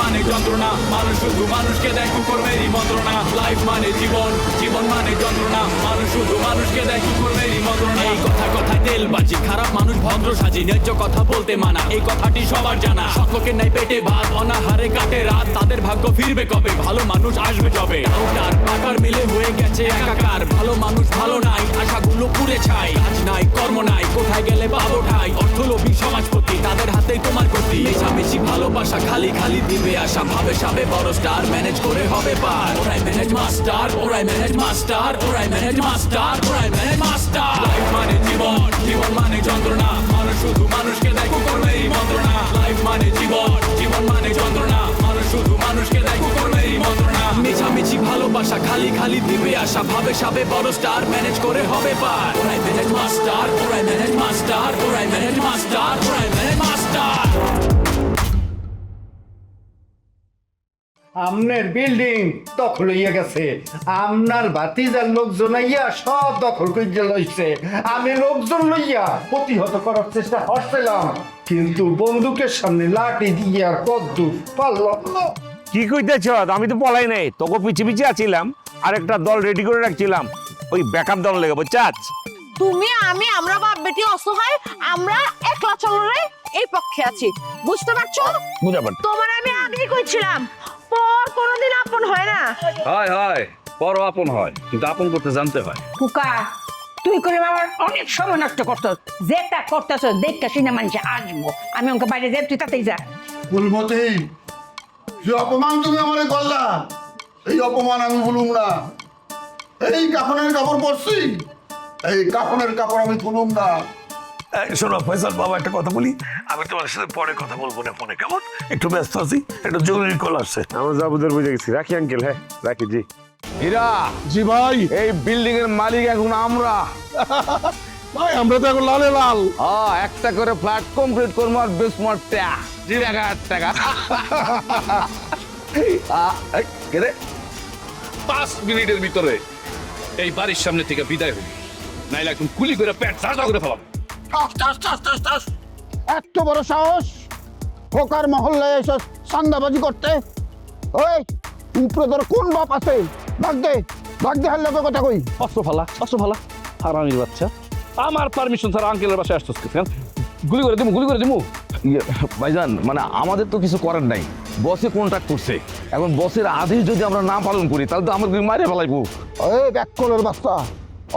মানে যন্ত্রণা, মানুষ শুধু মানুষকে দেয় কুকুরমেরই মন্ত্রণা। লাইফ মানে জীবন, জীবন মানে যন্ত্রণা, মানুষ শুধু মানুষকে দেয় কুকুরমেরই মন্ত্রণা। এই কথায় তেলবাজি, খারাপ মানুষ ভদ্র সাজি, ন্যায্য কথা বলতে মানা, এই কথাটি সবার জানা। সকলের নাই পেটে ভাত, অনাহারে কাটে রাত, তাদের ভাগ্য ফিরবে কবে, ভালো মানুষ আসবে যবে। ডাউটার পাকার মিলে হয়ে গেছে একাকার, ভালো মানুষ ভালো নাই, আশাগুলো পুড়ে ছাই। কাজ নাই কর্ম নাই, কোথায় গেলে পাবো ঠাই, অর্থলোভী সমাজপতি, তাদের হাতেই তোমার গতি। মেশামেশি ভালোবাসা, খালি খালি দিবে আশা, ভাবে সাবে বড় স্টার, ম্যানেজ করে হবে পার। ওরাই ম্যানেজ মাস্টার, ওরাই ম্যানেজ মাস্টার, ওরাই ম্যানেজ মাস্টার, ওরাই ম্যানেজ মাস্টার। লাইফ মানে জীবন, জীবন মানে যন্ত্রণা, মানুষ শুধু মানুষকে দেয় কুকুরমেরই মন্ত্রণা। লাইফ মানে জীবন, জীবন মানে যন্ত্রণা, মানুষ শুধু মানুষকে দেয় কুকুরমেরই মন্ত্রণা। মেশামেশি ভালোবাসা, খালি খালি দিবে আশা, ভাবে সাবে বড় স্টার, ম্যানেজ করে হবে পার। ওরাই ম্যানেজ মাস্টার, ওরাই ম্যানেজ মাস্টার, ওরাই ম্যানেজ মাস্টার, ওরাই ম্যানেজ মাস্টার। আমনের বিল্ডিং দখল হইয়া গেছে, আমনার ভাতিজার লোকজন আইয়া সব দখল করে লইছে। আমি লোকজন লইয়া প্রতিহত করার চেষ্টা করছিলাম, কিন্তু বন্দুকের সামনে লাঠি দিয়ে আর কদ্দুর পারলাম না। কি কইতেছ? আমি তো পলাই নাই, তোকে পিছিয়ে পিছিয়ে আছিলাম, আর একটা দল রেডি করে রাখছিলাম ওই ব্যাকআপ দল লেগে, বুঝছাস? তুমি আমি আমরা বাপ বেটি অসহায়, আমরা একলা চলরে এই পক্ষে আছি, বুঝতে পারছো? বুঝা পারছি। তোমার আমি আগেই কইছিলাম, পর কোনোদিন আপন হয় না। হয় হয়, পর আপন হয়, কিন্তু আপন করতে জানতে হয়। ফুকা তুই করে আমার অনেক সময় নষ্ট করতো, যেটা করতেছ দেখতে শুনে মানুষে আসবো, আমি ওকে বাইরে যাই, তুই তাতেই যা। ফুলমতি, যে অপমান তুমি আমারে করলা, এই অপমান আমি ভুলুম না। এই কাফনের কাপড় পরছি, এই কাফনের কাপড় আমি খুলুম না। শোনো ফয়সাল বাবা, একটা কথা বলি, আমি তোমার সাথে পরে কথা বলবো না ফোনে, কেমন? একটু ব্যস্ত আছি, একটা জরুরি কল আসছে। আমার যাবুদের বুঝে গেছি, রাখি আঙ্কেল। হ্যাঁ রাখি। জি হীরা, জি ভাই। এই বিল্ডিং এর মালিক এখন আমরা। ভাই আমরা তো এখন লালে লাল। হ্যাঁ, একটা করে ফ্ল্যাট কমপ্লিট করবো আর বেসমart টাকা। কেরে 5 মিনিটের ভিতরে এই বাড়ির সামনে থেকে বিদায় হবি, নাইলে একদম কুলি করে পেট সাজা করে ফেলাম। এত বড় সাহস, খোকার মহল্লায় এসে চান্দাবাজি করতে? ওই উপরে তোর কোন বাপ আছে? ভাগ দে হার লোকের কথা কই। অস্ত্র ফালা হারামির বাচ্চা, আমার পারমিশন ছাড়া আঙ্কেলের বাসায় আসছিস কেন? গুলি করে দিমু। ভাইজান, মানে আমাদের তো কিছু করার নাই, বসে কন্ট্রাক্ট করছে, এখন বসের আদেশ যদি আমরা না পালন করি তাহলে তো আমাদের মারে ফেলাইবো। ওই ব্যাককলের বাচ্চা,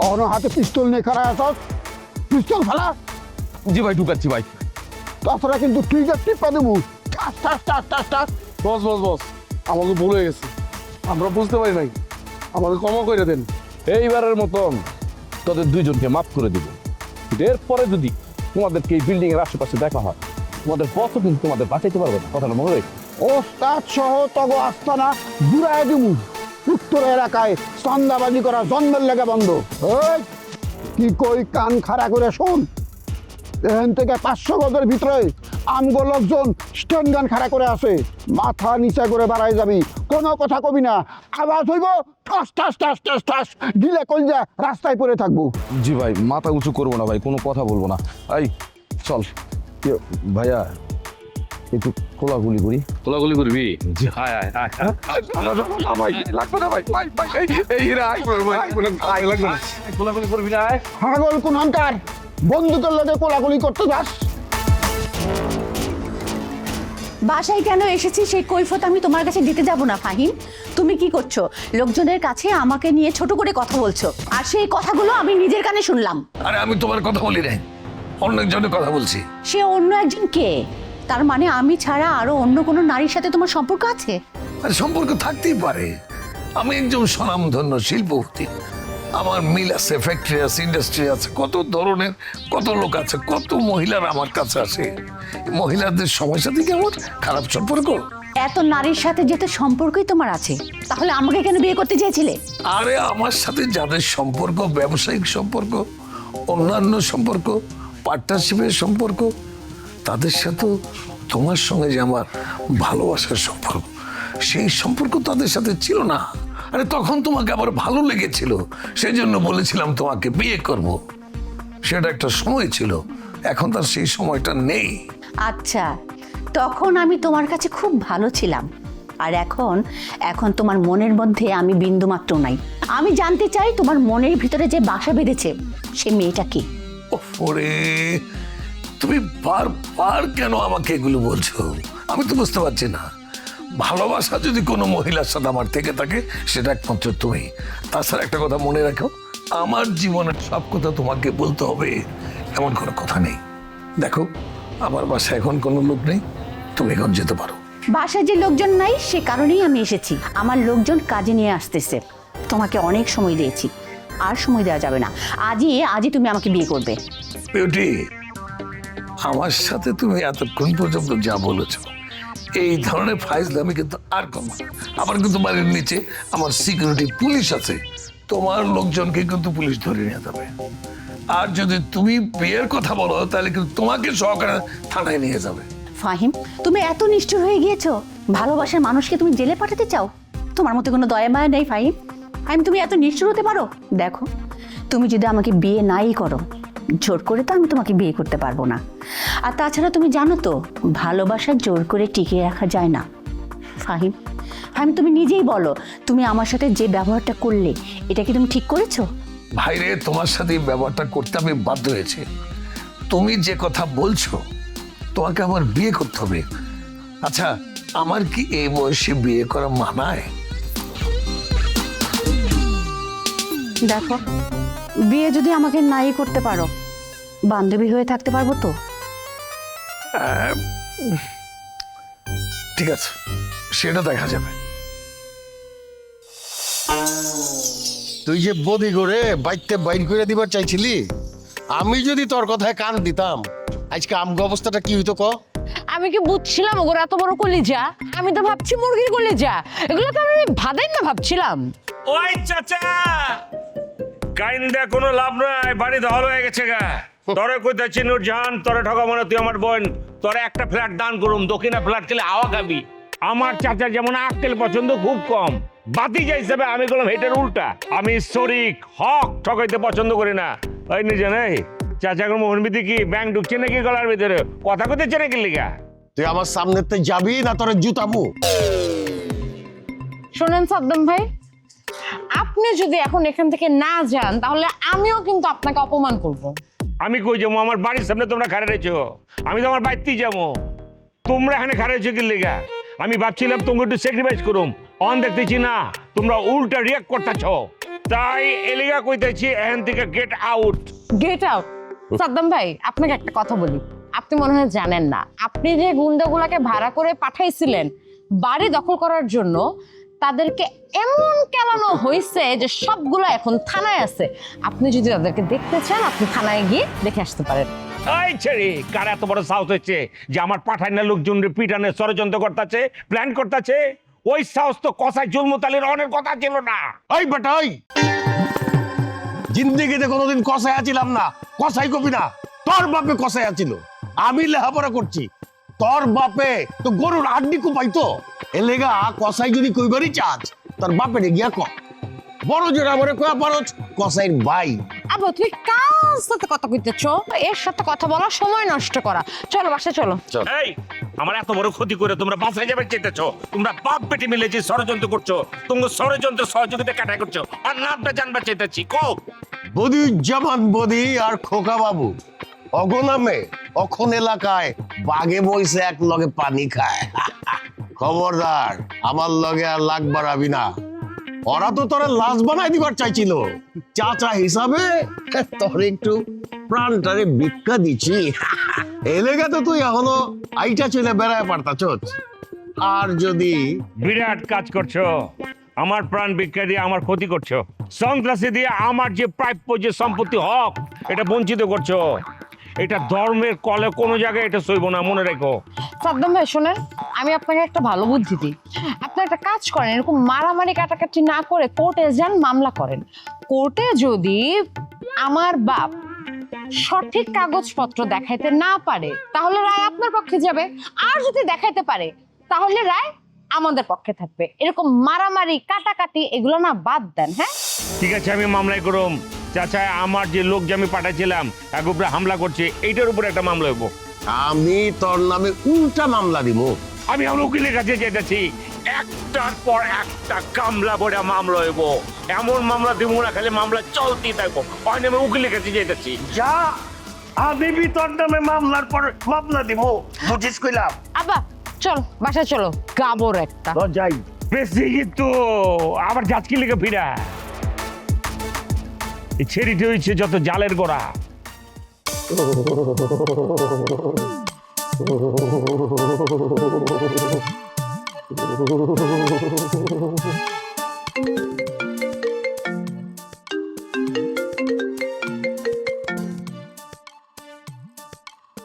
অহনো হাতে পিস্তল নিয়ে খাড়া আছস, পিস্তল ফেলা। জি ভাই, ঢুকাচ্ছি ভাই। তাছাড়া কিন্তু ট্রিগার টিপা দেবো। টাস। বস আমাকে ভুল হয়ে গেছে, আমরা বুঝতে পারি নাই, আমাদের ক্ষমা করে দেন। এইবারের মতন তোদের দুইজনকে মাফ করে দিব, এরপরে যদি তোমাদেরকে এই বিল্ডিং এর আশেপাশে দেখা হয়, তোমাদের বসও কিন্তু তোমাদের বাঁচাইতে পারবে না, কথাটা মনে রেখো। ওস্তাদ সহ তগ আস্তানা ঘুরাই দিমু। উত্তর এলাকায় চান্দাবাজি করা জন্মের লেগে বন্ধ। ওই কি কই, কান খাড়া করে শোন। এখান থেকে 500 গজের ভিতরে আমগো লোকজন স্ট্যান্ড গান খাড়া করে আছে, মাথা নিচা করে বাড়াই যাবি, কোনো কথা কবি না। আওয়াজ হইব ঠাস, গিলে কলজা রাস্তায় পড়ে থাকবো। জি ভাই, মাথা উঁচু করবো না ভাই, কোনো কথা বলবো না। চল ভাইয়া, একটু কোলাগুলি করি। কোলাগুলি করবি? জি। কোলাগুলি করবি না? হাগল কোন হাঙ্কার, বন্দুকের লগে কোলাগুলি করতে যাস? বাসায় কেন এসেছি সেই কৈফত আমি তোমার কাছে দিতে যাব না ফাহিম। তুমি কি করছো? লোকজনের কাছে আমাকে নিয়ে ছোট করে কথা বলছো, আর সেই কথাগুলো আমি নিজের কানে শুনলাম। আরে আমি তোমার কথা বলি নাই, অন্য একজনের কথা বলছি। সে অন্য একজন কে? তার মানে আমি ছাড়া আরো অন্য কোনো নারীর সাথে তোমার সম্পর্ক আছে? আর সম্পর্ক থাকতেই পারে, আমি একজন স্বনামধন্য শিল্পপতি, আমার মিল আছে, ফ্যাক্টরি আছে, ইন্ডাস্ট্রি আছে, কত ধরনের কত লোক আছে, কত মহিলারা আমার কাছে আসে। মহিলাদের সবার সাথে কি আমার খারাপ সম্পর্ক? এত নারীর সাথে যেহেতু সম্পর্কই তোমার আছে, তাহলে আমাকে কেন বিয়ে করতে চেয়েছিলে? আরে আমার সাথে যাদের সম্পর্ক, ব্যবসায়িক সম্পর্ক, অন্যান্য সম্পর্ক, পার্টনারশিপের সম্পর্ক, তাদের সাথেও তোমার সঙ্গে যে আমার ভালোবাসার সম্পর্ক, সেই সম্পর্ক তাদের সাথে ছিল না। আরে তখন তোমাকে আবার ভালো লেগেছিল, সেই জন্য বলেছিলাম তোমাকে বিয়ে করব। সেটা একটা সময় ছিল, এখন তার সেই সময়টা নেই। আচ্ছা, তখন আমি তোমার কাছে খুব ভালো ছিলাম, আর এখন এখন তোমার মনের মধ্যে আমি বিন্দুমাত্র নাই। আমি জানতে চাই তোমার মনের ভিতরে যে বাসা বেঁধেছে সে মেয়েটা কি? ওরে, তুমি বারবার কেন আমাকে এগুলো বলছো? আমি তো বুঝতে পারছি না। ভালোবাসা যদি কোনো মহিলার সাথে আমার থেকে থাকে সেটা একমাত্র তুমি। তাছাড়া একটা কথা মনে রাখো, আমার জীবনের সব কথা তোমাকে বলতে হবে এমন কোনো কথা নেই। দেখো, আমার বাসায় এখন কোনো লোক নেই, তুমি এখন যেতে পারো। বাসায় যে লোকজন নাই সে কারণেই আমি এসেছি। আমার লোকজন কাজে নিয়ে আসতেছে। তোমাকে অনেক সময় দিয়েছি, আর সময় দেওয়া যাবে না। আজই তুমি আমাকে বিয়ে করবে। বিউটি, আমার সাথে তুমি এতক্ষণ পর্যন্ত যা বলেছো এই ধরনের ফাইজলামি কিন্তু আর কম। আমার কিন্তু বাড়ির নিচে আমার সিকিউরিটি পুলিশ আছে, তোমার লোকজনকে কিন্তু পুলিশ ধরে নিয়ে যাবে। আর যদি তুমি বিয়ের কথা বলো তাহলে কিন্তু তোমাকে সহকারে থানায় নিয়ে যাবে। ফাহিম, তুমি এত নিষ্ঠুর হয়ে গিয়েছো? ভালোবাসার মানুষকে তুমি জেলে পাঠাতে চাও? তোমার মধ্যে কোনো দয়া মায়া নেই ফাহিম। তুমি এত নিষ্ঠুর হতে পারো? দেখো, তুমি যদি আমাকে বিয়ে নাই করো, জোর করে তো আমি তোমাকে বিয়ে করতে পারবো না। আর তাছাড়া তুমি জানো তো, ভালোবাসা জোর করে টিকিয়ে রাখা যায় না। ফাহিম, তুমি নিজেই বলো, তুমি আমার সাথে যে ব্যবহারটা করলে এটা কি তুমি ঠিক করেছো? ভাইরে, তোমার সাথে এই ব্যবহারটা করতে আমি বাধ্য হয়েছি। তুমি যে কথা বলছো, তোমাকে আমার বিয়ে করতে হবে। আচ্ছা, আমার কি এই বয়সে বিয়ে করা মানায়? দেখো, বিয়ে যদি আমাকে নাই করতে পারো, বান্ধবী হয়ে থাকতে পারবো তো? ঠিক আছে, সেটা দেখা যাবে। তুই যে বদি করে বাইতে বাইর করে দিবার চাইছিলি, আমি যদি তোর কথায় কান দিতাম আজকে আমগো অবস্থাটা কি হইতো ক? আমি কি বুঝছিলাম ওগুলো এত বড় কলিজা? আমি তো ভাবছি মুরগির কলিজা। এগুলো তো আমি ভাদাই না ভাবছিলাম। ওই চাচা, কাইন্দা কোনো লাভ নাই, বাড়ি দখল হয়ে গেছে গা। তোরে কইতাছি নুরজাহান, তোরে ঠকাবো না, তুই আমার বোন। তোরে একটা ফ্ল্যাট দান করুম, দক্ষিণা ফ্ল্যাট খেলে হাওয়া খাবি। আমার চাচার যেমন আক্কেল পছন্দ খুব কম, বাতিজা হিসাবে আমি করলাম হেটের উল্টা। আমি শরিক হক ঠকাইতে পছন্দ করি না। ওই নিজে নেই চাচা মোহন বিধি কি ব্যাংক ঢুকছে নাকি গলার ভিতরে? কথা কইতেছে নাকি লিগা? তুই আমার সামনেতে যাবি না তোর জুতামু? শোনেন সাদ্দাম ভাই, আপনি যদি এখন এখান থেকে না যান তাহলে আমিও কিন্তু আপনাকে অপমান করব। আমি কই যাবো? আমার বাড়ির সামনে তোমরা খাড়া রয়েছো, আমি তো আমার বাড়িতেই যাবো। তোমরা এখানে খাড়া রয়েছো কি লিগা? আমি ভাবছিলাম তোমাকে একটু স্যাক্রিফাইস করুম, অন দেখতেছি না তোমরা উল্টা রিয়াক্ট করতেছ। তাই এলিগা কইতেছি এখান থেকে get out. Get out? Saddam ভাই, আপনাকে একটা কথা বলি, আপনি মনে হয় জানেন না, আপনি যে গুন্ডাগুলাকে ভাড়া করে পাঠাইছিলেন বাড়ি দখল করার জন্য, তাদেরকে এমন কেলানো হয়েছে যে সবগুলো এখন থানায় আছে। আপনি যদি তাদেরকে দেখতে চান, আপনি থানায় গিয়ে দেখে আসতে পারেন। এই ছেড়ে, কার এত বড় সাহস হচ্ছে যে আমার পাঠাইনা লোকজন পিটানে ষড়যন্ত্র করতেছে, প্ল্যান করতেছে? ওই সাহস তো কসাই জুলমুতালির অনেক কথা ছিল না। ওই বেটা, ওই জিন্দেগিতে কোনোদিন কসাই আছিলাম না। কসাই কবি না, তোর বাপে কসাই আছিল। আমি লেখাপড়া করছি, তোর বাপে তো গরুর আড্ডি কুপাইতো। এলেগা কসাই যদি কইবারই চাস, তোর বাপে গিয়া ক বড় জোর আমারে কয়া পারছ কসাইর ভাই। আবার তুমি কার সাথে কথা কইতেছ? এর সাথে কথা বলা সময় নষ্ট করা। চলো বাসা চলো। এই, আমার এত বড় ক্ষতি করে তোমরা বাসায় যাবে চেতেছ? তোমরা বাপ বেটি মিলে যে ষড়যন্ত্র করছো, তোমরা ষড়যন্ত্র সহযোগিতা কাটাই করছো, আর নামটা জানবা চেতেছি। কো বদিউজ্জামান বদি আর খোকা বাবু অগনামে অখন এলাকায় বাগে বইছে এক লগে পানি খায়। খবরদার, আমার লগে আর লাগ বাড়াবি না। ওরা তো তোরে লাশ বানাই দিবার চাইছিল, চাচা হিসাবে তোর একটু প্রাণটারে ভিক্ষা দিচ্ছি। এলেগা তো তুই এখনো আইটা চলে বেড়ায় পারতাছ। আর যদি বিরাট কাজ করছো, আমার প্রাণ ভিক্ষা দিয়ে আমার ক্ষতি করছো, সন্ত্রাসী দিয়ে আমার যে প্রাপ্য যে সম্পত্তি হক এটা বঞ্চিত করছো। এটা ধর্মের কলে কোনো জায়গায় এটা সইব না, মনে রেখো। সাদ্দাম ভাই শোনেন, আমি আপনাকে একটা ভালো বুদ্ধি দিই। আপনি একটা কাজ করেন, এরকম মারামারি কাটাকাটি না করে কোর্টে যান, মামলা করেন। কোর্টে যদি আমার বাপ সঠিক কাগজপত্র দেখাইতে না পারে তাহলে রায় আপনার পক্ষে যাবে, আর যদি দেখাইতে পারে তাহলে রায় আমাদের পক্ষে থাকবে। এরকম মারামারি কাটাকাটি এগুলো না বাদ দেন। হ্যাঁ ঠিক আছে, আমি মামলাই করুম। চাচা, আমার যে লোক যে আমি পাঠাইছিলাম এক উপরে হামলা করছে, এইটার উপরে একটা মামলা হইব। আমি তোর নামে উল্টা মামলা দিব। আমি আমার উকিলের কাছে যেতেছি, একটার পর একটা কামলা বড়া মামলা হইব। এমন মামলা দিব না খালি মামলা চলতেই থাকবো। হয় আমি উকিলের কাছে যেতেছি। যা, আমি বি তোর নামে মামলার পর মামলা দিব, বুঝিস কইলাম। আব্বা চল বাসায় চলো, গাবর একটা। তো যাই। বেশি কিন্তু আবার যাচকি লেগে ফিরা এই ছেড়িতে হয়েছে যত জালের গোড়া।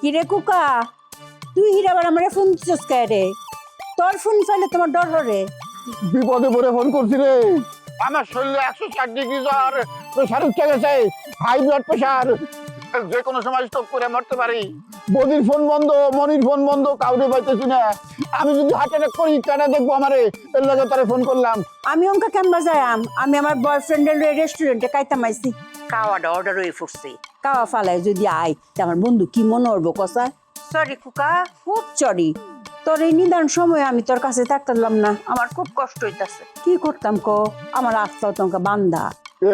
কিরে কুকা, তুই হিরাবার আমারে ফোন দিছিস কে রে? তোর ফোন ফেলে তোমার ডর হরে। বিপদে পড়ে ফোন করছি রে। আমার শরীরে 160 ডিগ্রি জ্বর, প্রেশার উঠে গেছে, হাই ব্লাড প্রেশার, যে কোনো সময় স্ট্রোক করে মরতে পারি। বদির ফোন বন্ধ, মনির ফোন বন্ধ, কাউরে পাইতেছি না। আমি যদি হার্ট অ্যাটাক করি কেনা দেখবো আমারে, এর লাগে তারে ফোন করলাম। আমি অঙ্কা কেমবা যাইম, আমি আমার বয়ফ্রেন্ডের রেস্টুরেন্টে খাইতাম আইছি। খাওয়াটা অর্ডার হয়ে ফুটছি, খাওয়া ফালায় যদি আই তা আমার বন্ধু কি মনে করবো কসা? সরি কুকা, খুব সরি। তোর এই নিদান সময় আমি তোর কাছে থাকতাম না, আমার খুব কষ্ট হইতাছে। কি করতাম ক, আমার আস্তাও তঙ্কা বান্ধা।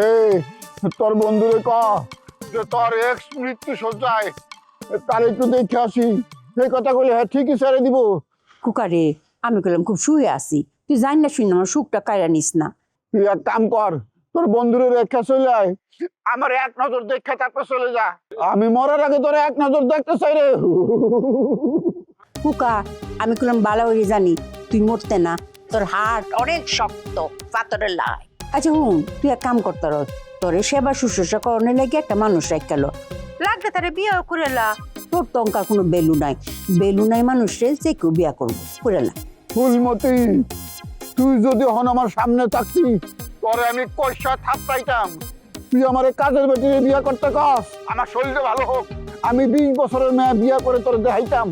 এ তোর বন্ধুরে ক যে তোর এক্স মৃত্যু সজ্জায়, তার একটু দেখে আসি। সেই কথা বলে হ্যাঁ ঠিকই ছেড়ে দিব। কুকারে আমি কইলাম খুব শুয়ে আছি, তুই জান না শুন আমার সুখটা কাইরা নিস না। তুই এক কাম কর, তোর বন্ধুরে রেখা চলে আয়, আমার এক নজর দেখে তারপর চলে যা। আমি মরার আগে তোর এক নজর দেখতে চাই রে। কুকা আমি কইলাম বালা হয়ে জানি তুই মরতে না, তোর হার্ট অনেক শক্ত, পাথরের লাই। আচ্ছা হুন, তুই এক কাম করতে তোরে সেবা শুশ্রূষা করণে লাগে একটা মানুষ রাখল লাগলে তারে বিয়ে করেলা। তোর তো অঙ্কার কোনো বেলু নাই, বেলু নাই মানুষের যে কেউ বিয়া করবো করেলা। ফুলমতি, তুই যদি হন আমার সামনে থাকতি তোরে আমি কয়সা থাপড়াইতাম। তুই আমার কাজের বেটিরে বিয়া করতে কস, আমার শরীরে ভালো হোক, আমি 20 বছরের মেয়ে বিয়া করে তোরে দেখাইতাম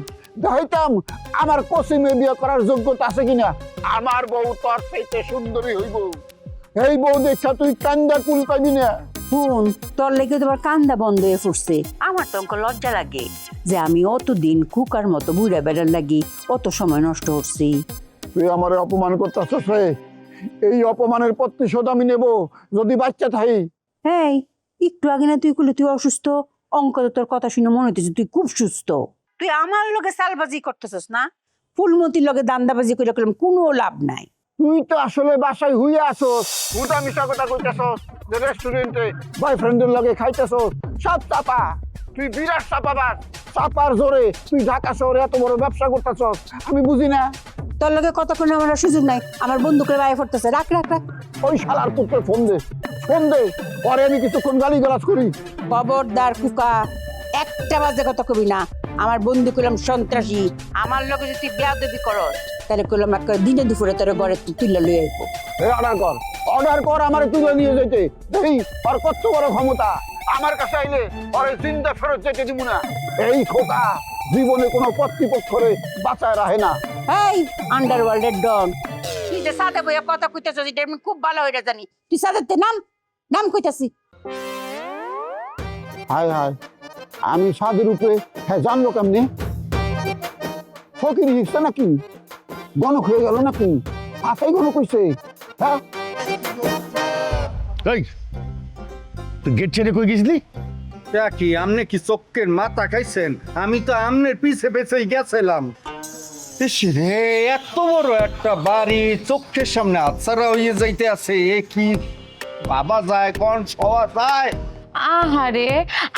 আমার কসি মেয়ে বিয়া করার যোগ্যতা আছে কিনা। আমার বউ তোর চাইতে সুন্দরী হইব, এই বউ দেখা তুই কান্দা কুল পাইবি না। শুন, তোর লেগে তোমার কান্দা বন্ধ হয়ে ফুটছে। আমার তো অঙ্ক লজ্জা লাগে যে আমি অতদিন কুকার মতো বুড়া বেড়ার লাগি অত সময় নষ্ট করছি। তুই আমার অপমান করতেছস রে, এই অপমানের প্রতিশোধ আমি নেব যদি বাচ্চা থাই। হ্যাঁ, একটু আগে না তুই কইলি তুই অসুস্থ, অঙ্ক তো তোর কথা শুনে মনে হইতেছে তুই খুব সুস্থ। তুই আমার লগে সালবাজি করতেছস না, ফুলমতির লগে দান্দাবাজি করে করলাম কোনো লাভ নাই। তুই তো আসলে বাসায় হুইয়া আসস, উল্টা মিশা কথা কইতেছস যে রেস্টুরেন্টে বয়ফ্রেন্ডের লগে খাইতেছস, সব চাপা। তুই বিরাট চাপাবাজ, চাপার জোরে তুই ঢাকা শহরে এত বড় ব্যবসা করতেছস, আমি বুঝি না। তোর লগে কতক্ষণ আমার সুযোগ নাই, আমার বন্ধুকে বাইরে পড়তেছে। রাখ রাখ রাখ, ওই শালার পুত্রের ফোন দে, পরে আমি কিছুক্ষণ গালি গালাজ করি। খবরদার কুকা, একটা বাজে কথা কবি না। আমার বন্ধু কইলাম সন্ত্রাসী, আমার লগে যদি তুই বেয়াদবি করস তাহলে কইলাম একটা দিনে দুপুরে তোর ঘরে তুইলা লই আইবো। অর্ডার কর আমার তুলে নিয়ে যেতে। এই আর কত বড় ক্ষমতা, আমার কাছে আইলে ওরে জিন্দা ফেরত যেতে দিব না। এই খোকা জীবনে কোনো কর্তৃপক্ষরে বাঁচায় রাখে না। এই আন্ডারওয়ার্ল্ডের ডন, তুই যে সাদা বইয়া কথা কইতেছস এটা আমি খুব ভালো হইরা জানি। তুই সাদাতে নাম কইতাছি। হায় হায়, আমি সাদের উপরে হ্যাঁ জানলো কেমনি? ফকির হিসছে নাকি, গণক হয়ে গেল নাকি? আতাই গণক হইছে। হ্যাঁ তুই গেট ছেড়ে কই গেছিলি? কি আমনে কি চক্কের মাথা খাইছেন? আমি তো আমনের পিছে পেছেই গেছিলাম। ইস রে, এত বড় একটা বাড়ি চোখের সামনে আচ্ছারা হয়ে যাইতে আছে, এ কি বাবা যায় কোন সওয়া যায়। আহারে,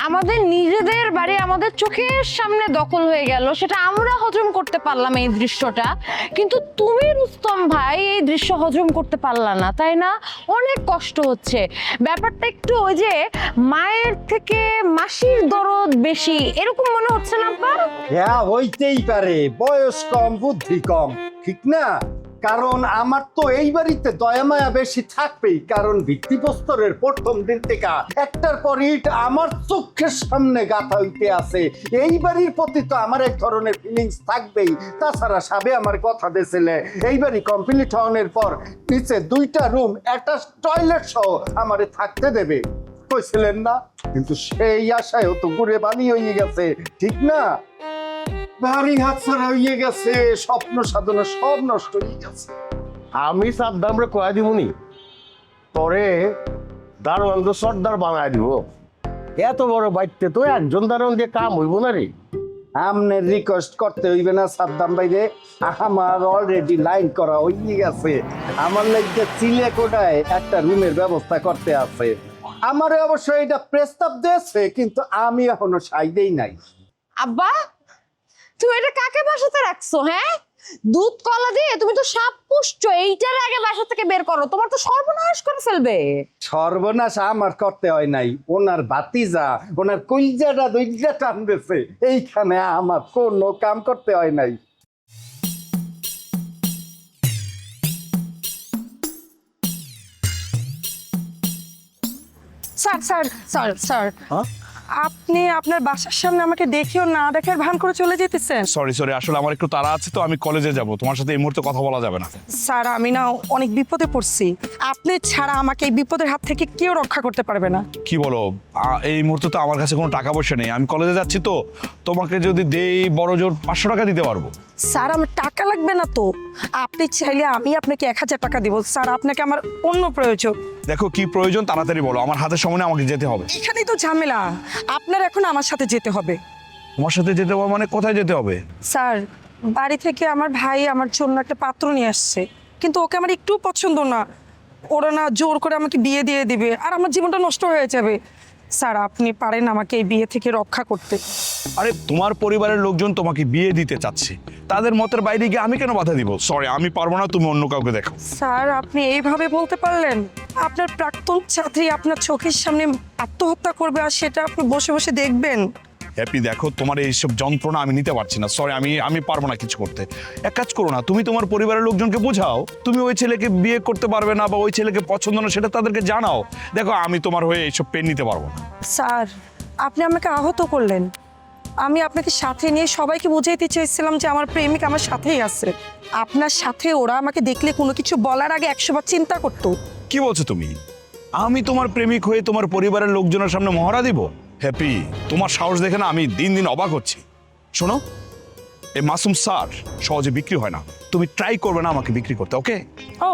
আমাদের নিজেদের বাড়ি আমাদের চোখের সামনে দখল হয়ে গেল, সেটা আমরা হজম করতে পারলাম এই দৃশ্যটা, কিন্তু তুমি রুস্তম ভাই এই দৃশ্য হজম করতে পারলা না, তাই না? অনেক কষ্ট হচ্ছে। ব্যাপারটা একটু ওই যে মায়ের থেকে মাসির দরদ বেশি এরকম মনে হচ্ছে না আপা? হ্যাঁ হইতেই পারে, বয়স কম বুদ্ধি কম, ঠিক না? কারণ আমার তো এই বাড়িতে দয়া মায়া বেশি থাকবেই, কারণ ভিত্তিপ্রস্তরের প্রথম দিন থেকে একটার পর ইট আমার চোখের সামনে গাঁথা হইতে আছে। এই বাড়ির প্রতি তো আমার এক ধরনের ফিলিংস থাকবেই। তাছাড়া সাবে আমার কথা দিয়েছিলে এই বাড়ি কমপ্লিট হওয়ার পর নিচে 2টা রুম, একটা টয়লেট সহ আমারে থাকতে দেবে কইছিলেন না? কিন্তু সেই আশায়ও তো ঘুরে বালি হয়ে গেছে, ঠিক না? বাড়ি হাতছাড়া হয়ে গেছে, স্বপ্ন সাধনা সব নষ্ট হয়ে গেছে। আমি সাদ্দামরে কয়া দিবনি, পরে দারোয়ান তো সর্দার বানায় দিব। এত বড় বাইতে তো একজন দারোয়ান দিয়ে কাম হইব না রে। আমনের রিকোয়েস্ট করতে হইবে না সাদ্দাম ভাইরে, আমার অলরেডি লাইন করা হয়ে গেছে। আমার লাগছে চিলে কোটায় একটা রুমের ব্যবস্থা করতে আছে। আমারে অবশ্য এটা প্রস্তাব দিয়েছে, কিন্তু আমি এখনো সাইদেই নাই। আব্বা, তুমি এটা কাকে বাসাতে রাখছো? হ্যাঁ, দুধ কলা দিয়ে তুমি তো সাপ পুষছো, এইটার আগে বাসা থেকে বের করো, তোমার তো সর্বনাশ করে ফেলবে। সর্বনাশ আমার করতে হয় নাই, ওনার ভাতিজা ওনার কইজাটা দইজা টানতেছে, এইখানে আমার কোনো কাম করতে হয় নাই। স্যার স্যার স্যার স্যার আপনি আপনার বাসার সামনে আমাকে দেখিও না দেখার ভান করে চলে যেতেছেন। সরি আসলে আমার একটু তাড়া আছে তো, আমি কলেজে যাব, তোমার সাথে এই মুহূর্তে কথা বলা যাবে না। স্যার আমি না অনেক বিপদে পড়ছি, আপনি ছাড়া আমাকে এই বিপদের হাত থেকে কেউ রক্ষা করতে পারবে না। কি বলো, এই মুহূর্তে তো আমার কাছে কোনো টাকা পয়সা নেই, আমি কলেজে যাচ্ছি তো, তোমাকে যদি দেই বড় জোর 500 টাকা দিতে পারবো। স্যার আমার টাকা লাগবে না তো, আপনি চাইলে আমি আপনাকে 1000 টাকা দিব। স্যার আপনাকে আমার অন্য প্রয়োজন। দেখো কি প্রয়োজন তাড়াতাড়ি বলো, আমার হাতে সময় নেই, আমাকে যেতে হবে। এখানেই তো ঝামেলা, আপনার এখন আমার সাথে যেতে হবে। তোমার সাথে যেতে হবে মানে কোথায় যেতে হবে? স্যার বাড়ি থেকে আমার ভাই আমার জন্য একটা পাত্র নিয়ে আসছে, কিন্তু ওকে আমার একটু পছন্দ না। ওরা না জোর করে আমাকে বিয়ে দিয়ে দিবে আর আমার জীবনটা নষ্ট হয়ে যাবে। স্যার আপনি পারেন আমাকে এই বিয়ে থেকে রক্ষা করতে? আরে তোমার পরিবারের লোকজন তোমাকে বিয়ে দিতে চাচ্ছে, তাদের মতের বাইরে গিয়ে আমি কেন বাধা দিব? সরি আমি পারবো না, তুমি অন্য কাউকে দেখো। স্যার আপনি এইভাবে বলতে পারলেন? আপনার প্রাক্তন ছাত্রী আপনার চোখের সামনে আত্মহত্যা করবে আর সেটা আপনি বসে বসে দেখবেন? হ্যাপি দেখো, তোমার এইসব যন্ত্রণা আমি নিতে পারছি না, সরি আমি পারবো না কিছু করতে। এক কাজ করো না, তুমি তোমার পরিবারের লোকজনকে বোঝাও তুমি ওই ছেলেকে বিয়ে করতে পারবে না বা ওই ছেলেকে পছন্দ না, সেটা তাদেরকে জানাও। দেখো আমি তোমার হয়ে এইসব পেন নিতে পারবো না। স্যার আপনি আমাকে আহত করলেন, আমি আপনাকে সাথে নিয়ে সবাইকে বুঝাইতে চেয়েছিলাম যে আমার প্রেমিক আমার সাথেই আছে। আপনার সাথে ওরা আমাকে দেখলে কোনো কিছু বলার আগে 100 বার চিন্তা করতো। কি বলছো তুমি? আমি তোমার প্রেমিক হয়ে তোমার পরিবারের লোকজনের সামনে মহড়া দিব? হ্যাপি তোমার সাহস দেখে না আমি দিন দিন অবাক হচ্ছি। শোনো, এই মাসুম স্যার সহজে বিক্রি হয় না, তুমি ট্রাই করবে না আমাকে বিক্রি করতে, ওকে? ও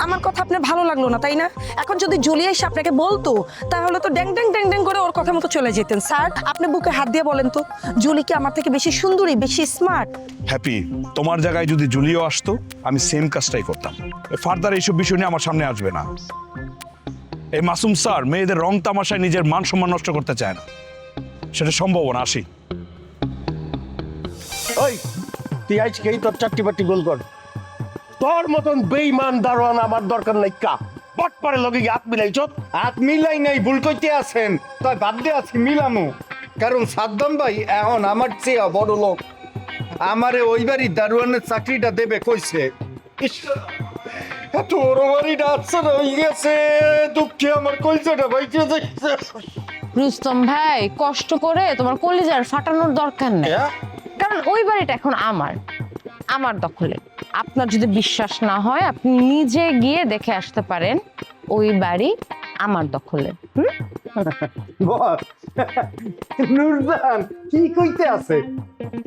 আমার কথা আপনার ভালো লাগলো না তাই না? এখন যদি জুলি এসে আপনাকে বলতো তাহলে তো ড্যাং ড্যাং ড্যাং ড্যাং করে ওর কথা মতো চলে যেতেন। স্যার আপনি বুকে হাত দিয়ে বলেন তো, জুলি কি আমার থেকে বেশি সুন্দরী, বেশি স্মার্ট? হ্যাপি তোমার জায়গায় যদি জুলিও আসতো আমি সেম কাজটাই করতাম। ফার্দার এইসব বিষয় নিয়ে আমার সামনে আসবে না। এই মাসুম স্যার মেয়েদের রং তামাশায় নিজের মান সম্মান নষ্ট করতে চায় না, সেটা সম্ভব না। আসি। ওই তুই আজকেই তোর চারটি বাটি গোল কর, তোর মতন বেঈমান দারোয়ান আমার দরকার নাই। কা বট পারে লগে গিয়ে হাত মিলাইছ। হাত মিলাই নাই, ভুল কইতে আছেন, তাই বাদ দিয়ে আছি মিলামু। কারণ সাদ্দাম ভাই এখন আমার চেয়ে বড় লোক, আমারে ওই বাড়ি দারোয়ানের চাকরিটা দেবে কইছে। ইস, এত বড় বাড়িটা আচ্ছা হয়ে গেছে, দুঃখে আমার কলজাটা বাইকে যাচ্ছে। রুস্তম ভাই কষ্ট করে তোমার কলিজার ফাটানোর দরকার নেই, কারণ ওই বাড়িটা এখন আমার দখলে। আপনার যদি বিশ্বাস না হয় আপনি নিজে গিয়ে দেখে আসতে পারেন, ওই বাড়ি আমার দখলে। বস, নূরজান কি কইতে আছে?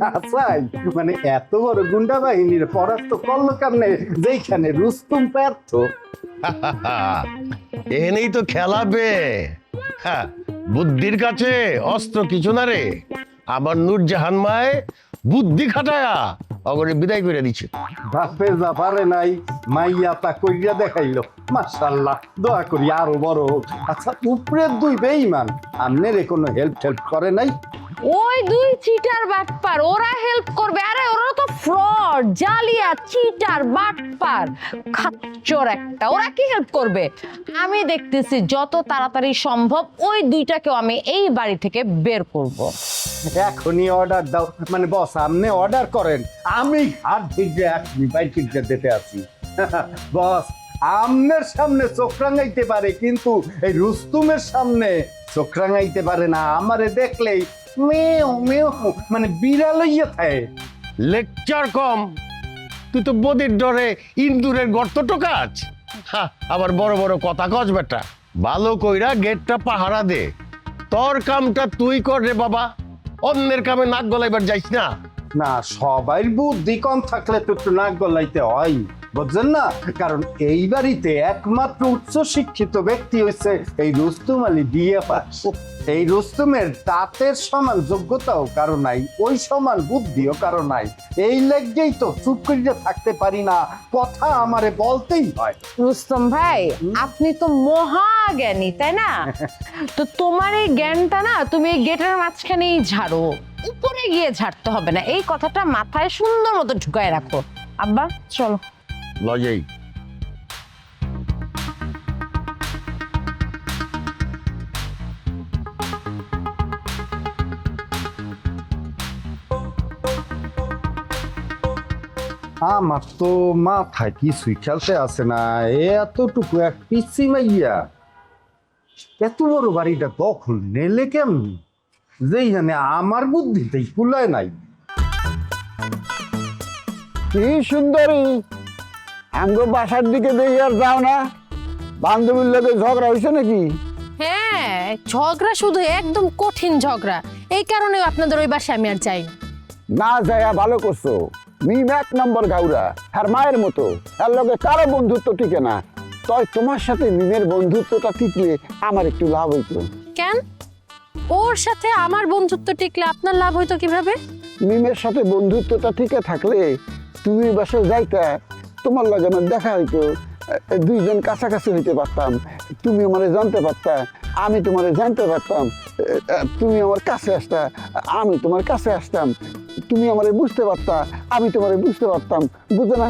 আচ্ছাই, মানে এত বড় গুন্ডা বাহিনীর পরাস্ত করলো কেমনে যেইখানে রুস্তম ব্যর্থ? এনেই তো খেলাবে। হ্যাঁ, বুদ্ধির কাছে অস্ত্র কিছু না রে। আমার নূরজাহান মায় বুদ্ধি খাটায়া অগরে বিদায় করে দিচ্ছে। বাপে যা পারে নাই মাইয়া তা কইরা দেখাইলো, মাশাআল্লাহ, দোয়া করি আরো বড় হোক। আচ্ছা উপরের দুই বেঈমান আমনের কোনো হেল্প করে নাই? ওই দুই চিটার বাটপার, ওরা হেল্প করবে? আরে ওরা তো ফ্রড, জালিয়া, চিটার, বাটপার, খাচ্চর একটা, ওরা কি হেল্প করবে? আমি দেখতেছি যত তাড়াতাড়ি সম্ভব ওই দুইটাকেও আমি এই বাড়ি থেকে বের করব। এখনই অর্ডার দাও, মানে বস আপনি অর্ডার করেন, আমি হাত ধরে এখনই বাইকে দিতে আছি। বস আমনের সামনে চোখ রাঙাইতে পারে, কিন্তু এই রুস্তুমের সামনে চোখ রাঙাইতে পারে না। আমারে দেখলেই মেও মেও মানে বিড়াল হইয়া থাকে। লেকচার কম, তুই তো বদির ডরে ইন্দুরের গর্ত টোকাচ। আবার বড় বড় কথা কস বেটা। ভালো কইরা গেটটা পাহারা দে, তোর কামটা তুই কর রে বাবা, অন্যের কামে নাক গলাইবার যাইস না। না, সবাই বুদ্ধি কম থাকলে তো একটু নাক গলাইতে হয়, বুঝছেন না? কারণ এই বাড়িতে একমাত্র উচ্চ শিক্ষিত ব্যক্তি হচ্ছে এই রুস্তুম আলী বিএ পাস। এই রুস্তুমের দাঁতের সমান যোগ্যতাও কারো নাই, ওই সমান বুদ্ধিও কারো নাই। এই লেগেই তো চুপ করে থাকতে পারি না, কথা আমারে বলতেই হয়। রুস্তম ভাই, আপনি তো মহা জ্ঞানী, তাই না? তো তোমার এই জ্ঞানটা না তুমি এই গেটের মাঝখানেই ঝাড়ো, উপরে গিয়ে ঝাড়তে হবে না। এই কথাটা মাথায় সুন্দর মতো ঢুকায় রাখো। আব্বা চলো। লজেই আমার তো মাথায় কিছুই খেলতে আসে না। এতটুকু এক পিসি মাইয়া এত বড় বাড়িটা দখল নেলে কেমনি? যেখানে আমার বুদ্ধিতেই কুলায় নাই। কি সুন্দরী, আঙ্গ বাসার দিকে দেখি আর যাও না? বান্ধবীর লোকে ঝগড়া হয়েছে নাকি? হ্যাঁ, ঝগড়া শুধু একদম কঠিন ঝগড়া, এই কারণে আপনাদের ওই বাসায় আমি আর যাই না। না যাইয়া ভালো করছো। মিম 1 নম্বর গাউরা, আর মায়ের মতো, এর লগে কারো বন্ধুত্ব টিকে না। তাই তোমার সাথে মিমের বন্ধুত্বটা টিকলে আমার একটু লাভ হইতো। কেন? ওর সাথে আমার বন্ধুত্ব টিকলে আপনার লাভ হইতো কিভাবে? মিমের সাথে বন্ধুত্বটা টিকে থাকলে তুমি বাসায় যাইতা, তোমার লগে আমার দেখা হইতো, দুইজন কাছাকাছি হইতে পারতাম। তুমি আমারে জানতে পারতা, আমি তোমারে জানতে পারতাম। তুমি আমার কাছে আসতা, আমি তোমার কাছে আসতাম। তুমি আমারে বুঝতে পারতা, আমি তোমারে বুঝতে পারতাম। বুঝো না?